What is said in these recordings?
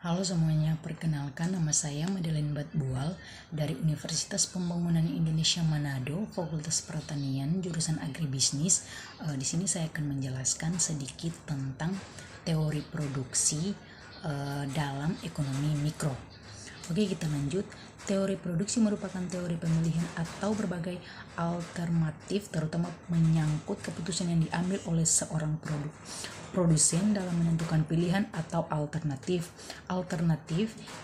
Halo semuanya, perkenalkan nama saya Madeleine Batbual dari Universitas Pembangunan Indonesia Manado, Fakultas Pertanian, jurusan Agribisnis. Di sini saya akan menjelaskan sedikit tentang teori produksi dalam ekonomi mikro. Oke, kita lanjut. Teori produksi merupakan teori pemilihan atau berbagai alternatif, terutama menyangkut keputusan yang diambil oleh seorang produsen dalam menentukan pilihan atau alternatif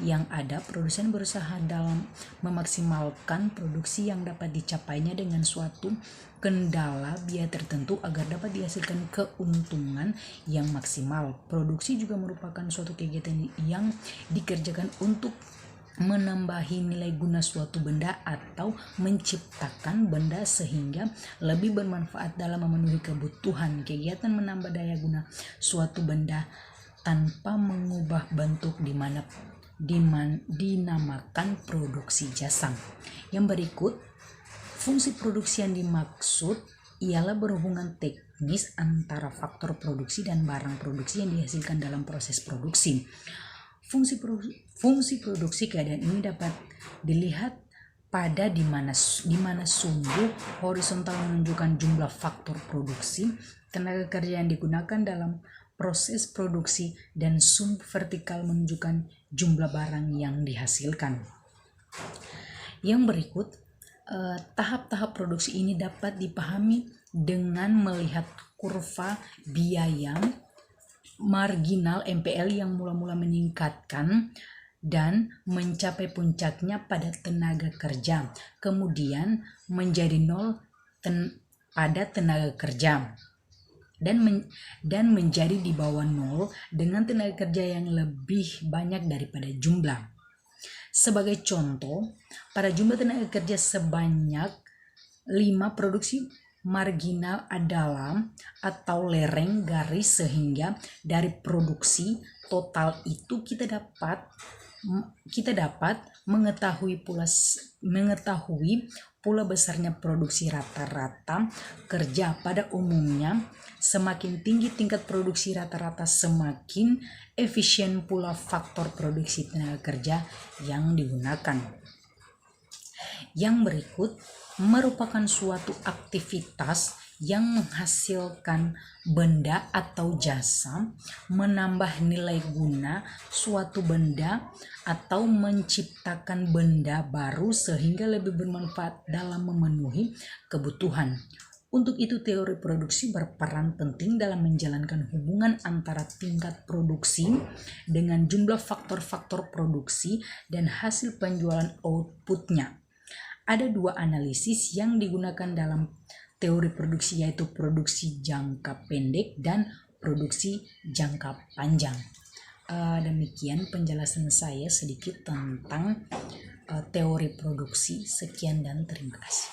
yang ada. Produsen berusaha dalam memaksimalkan produksi yang dapat dicapainya dengan suatu kendala biaya tertentu agar dapat dihasilkan keuntungan yang maksimal. Produksi juga merupakan suatu kegiatan yang dikerjakan untuk menambahi nilai guna suatu benda atau menciptakan benda sehingga lebih bermanfaat dalam memenuhi kebutuhan. Kegiatan menambah daya guna suatu benda tanpa mengubah bentuk dinamakan produksi jasa. Yang berikut, fungsi produksi yang dimaksud ialah berhubungan teknis antara faktor produksi dan barang produksi yang dihasilkan dalam proses produksi. Fungsi produksi keadaan ini dapat dilihat pada di mana sumbu horizontal menunjukkan jumlah faktor produksi, tenaga kerja yang digunakan dalam proses produksi, dan sumbu vertikal menunjukkan jumlah barang yang dihasilkan. Yang berikut, tahap-tahap produksi ini dapat dipahami dengan melihat kurva biaya marginal MPL yang mula-mula meningkatkan dan mencapai puncaknya pada tenaga kerja, kemudian menjadi nol pada tenaga kerja, dan menjadi di bawah nol dengan tenaga kerja yang lebih banyak daripada jumlah. Sebagai contoh, pada jumlah tenaga kerja sebanyak 5, produksi marginal adalah atau lereng garis, sehingga dari produksi total itu kita dapat mengetahui pula besarnya produksi. Rata-rata kerja pada umumnya semakin tinggi tingkat produksi rata-rata, semakin efisien pula faktor produksi tenaga kerja yang digunakan. Yang berikut merupakan suatu aktivitas yang menghasilkan benda atau jasa, menambah nilai guna suatu benda, atau menciptakan benda baru sehingga lebih bermanfaat dalam memenuhi kebutuhan. Untuk itu, teori produksi berperan penting dalam menjalankan hubungan antara tingkat produksi dengan jumlah faktor-faktor produksi dan hasil penjualan outputnya. Ada 2 analisis yang digunakan dalam teori produksi, yaitu produksi jangka pendek dan produksi jangka panjang. Demikian penjelasan saya sedikit tentang teori produksi. Sekian dan terima kasih.